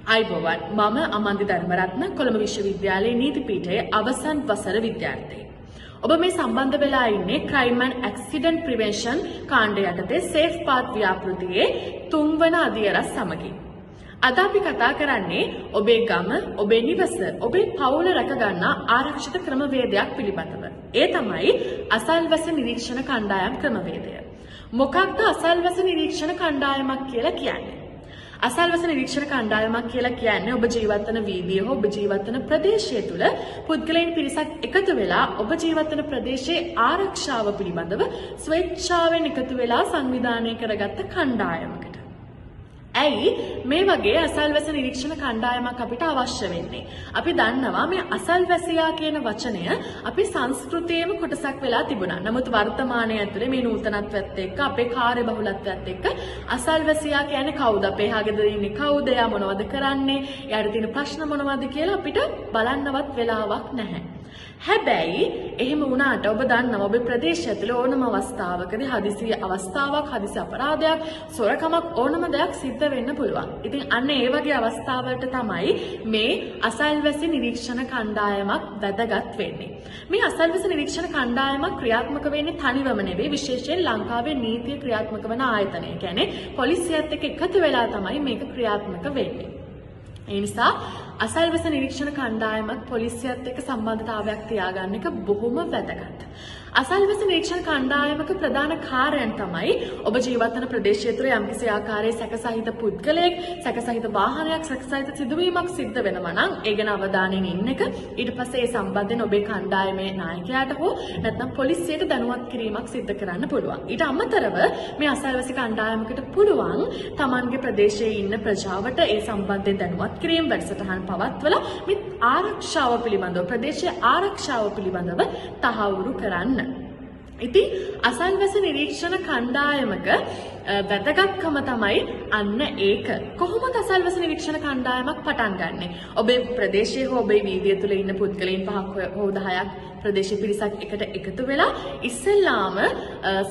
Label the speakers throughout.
Speaker 1: අයිබෝවන් මම අමන්දි ධර්මරත්න කොළඹ විශ්වවිද්‍යාලයේ නීති පීඨයේ අවසන් වසර විද්‍යාර්ථී. ඔබ මේ සම්බන්ධ වෙලා ඉන්නේ ක්‍රයිම් ඇන්ඩ් ඇක්සිඩන්ට් ප්‍රිවෙන්ෂන් කාණ්ඩ යටතේ සේෆ් පාත් ව්‍යාපෘතියේ 3 වන අදියරස් සමගින්. අද අපි කතා කරන්නේ ඔබේ ගම, ඔබේ නිවස, ඔබේ පවුල රැක ගන්නා ආරක්ෂිත ක්‍රමවේදයක් පිළිබඳව. ඒ තමයි අසල්වැස නිරීක්ෂණ කණ්ඩායම් ක්‍රමවේදය. මොකක්ද අසල්වැස නිරීක්ෂණ කණ්ඩායමක් කියලා කියන්නේ? අසල්වැස නිරීක්ෂණ කණ්ඩායමක් කියලා කියන්නේ ඔබ ජීවත් වන වීදිය හෝ ඔබ ජීවත් වන ප්‍රදේශය තුල පුද්ගලයන් පිරිසක් එකතු වෙලා ඔබ ජීවත් වන ප්‍රදේශයේ ආරක්ෂාව පිළිබඳව ස්වේච්ඡාවෙන් එකතු වෙලා සංවිධානය කරගත්ත කණ්ඩායමකට. ඇයි මේ වගේ අසල්වැස නිරීක්ෂණ කණ්ඩායමක් අපිට අවශ්‍ය වෙන්නේ? අපි දන්නවා මේ අසල්වැසියා කියන වචනය අපේ සංස්කෘතියේම කොටසක් වෙලා තිබුණා. නමුත් වර්තමානයේ ඇතුලේ මේ නූතනත්වයත් එක්ක අපේ කාර්යබහුලත්වයත් එක්ක අසල්වැසියා කියන්නේ කවුද? අපේ හාගෙදර ඉන්නේ කවුද? එයා මොනවද කරන්නේ? එයාට තියෙන ප්‍රශ්න මොනවද කියලා අපිට බලන්නවත් වෙලාවක් නැහැ. හැබැයි එහෙම වුණාට ඔබ දන්නවා ඔබේ ප්‍රදේශය ඇතුලේ ඕනම අවස්ථාවකදී හදිසි අවස්ථාවක්, හදිසි අපරාධයක්, සොරකමක් ඕනම දෙයක් සිද්ධ වෙන්න පුළුවන්. ඉතින් අන්න ඒ වගේ අවස්ථාවලට තමයි මේ අසල්වැසි නිරීක්ෂණ කණ්ඩායමක් වැදගත් වෙන්නේ. මේ අසල්වැසි නිරීක්ෂණ කණ්ඩායමක් ක්‍රියාත්මක වෙන්නේ තනිවම නෙවෙයි, විශේෂයෙන් ලංකාවේ නීතිය ක්‍රියාත්මක වන ආයතනය. කියන්නේ පොලිසියත් එක්ක එකතු වෙලා තමයි මේක ක්‍රියාත්මක වෙන්නේ. ඒ නිසා අසල්වැස නිරීක්ෂණ කණ්ඩායමක් පොලිසියත් එක්ක සම්බන්ධතාවයක් තියාගන්න එක බොහොම වැදගත්. අසල්වැස නිරීක්ෂණ කණ්ඩායමක ප්‍රධාන කාර්යයන් තමයි ඔබ ජීවත් වන ප්‍රදේශය තුළ යම්කිසි ආකාරයේ සැකසහිත පුද්ගලයෙක්, සැකසහිත වාහනයක්, සැකසහිත සිදුවීමක් සිද්ධ වෙනවා නම් ඒ ගැන අවධානයෙන් ඉන්න එක. ඊට පස්සේ ඒ සම්බන්ධයෙන් ඔබේ කණ්ඩායමේ නායකයාට හෝ නැත්නම් පොලිසියට දැනුවත් කිරීමක් සිද්ධ කරන්න පුළුවන්. ඊට අමතරව මේ අසල්වැසි කණ්ඩායමකට පුළුවන් Tamanගේ ප්‍රදේශයේ ඉන්න ප්‍රජාවට ඒ සම්බන්ධයෙන් දැනුවත් කිරීම වැඩසටහන් පවත්වලා මේ ආරක්ෂාව පිළිබඳව, ප්‍රදේශයේ ආරක්ෂාව පිළිබඳව තහවුරු කරන්න. ඉතින් අසල්වැස නිරීක්ෂණ කණ්ඩායමක වැදගත්කම තමයි අන්න ඒක. කොහොමද අසල්වැස නිරීක්ෂණ කණ්ඩායමක් පටන් ගන්නෙ? ඔබේ ප්‍රදේශයේ හෝ ඔබේ වීදිය තුල ඉන්න පුද්ගලයන් 5ක් හෝ 10ක් ප්‍රදේශීය පිරිසක් එකට එකතු වෙලා ඉස්සෙල්ලාම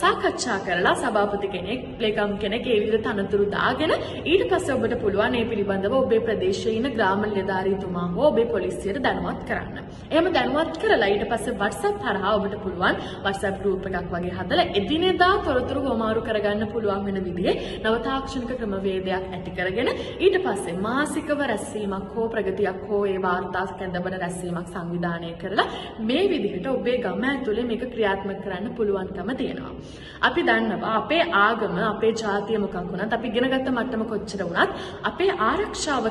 Speaker 1: සාකච්ඡා කරලා සභාපති කෙනෙක්, ලේකම් කෙනෙක් ඒ විදිහට තනතුරු දාගෙන ඊට පස්සේ ඔබට පුළුවන් මේ පිළිබඳව ඔබේ ප්‍රදේශයේ ඉන්න ග්‍රාම නිලධාරීතුමා හෝ ඔබේ පොලිසියට දැනුවත් කරන්න. එහෙම දැනුවත් කරලා ඊට පස්සේ WhatsApp හරහා ඔබට පුළුවන් WhatsApp group එකක් වගේ හදලා එදිනෙදා තොරතුරු හොමාරු කරගන්න පුළුවන් වෙන විදිහේ නව තාක්ෂණික ක්‍රමවේදයක් ඇති කරගෙන ඊට පස්සේ මාසිකව රැස්වීමක් හෝ ප්‍රගතියක් හෝ ඒ වාර්තා කැඳවන රැස්වීමක් සංවිධානය කරලා මේ විදිහට ඔබේ ගම ඇතුලේ මේක ක්‍රියාත්මක කරන්න පුළුවන්කම තියෙනවා. අපි දන්නවා අපේ ආගම, අපේ ජාතිය මොකක් වුණත්, අපි ඉගෙනගත්ත මට්ටම කොච්චර වුණත් අපේ ආරක්ෂාව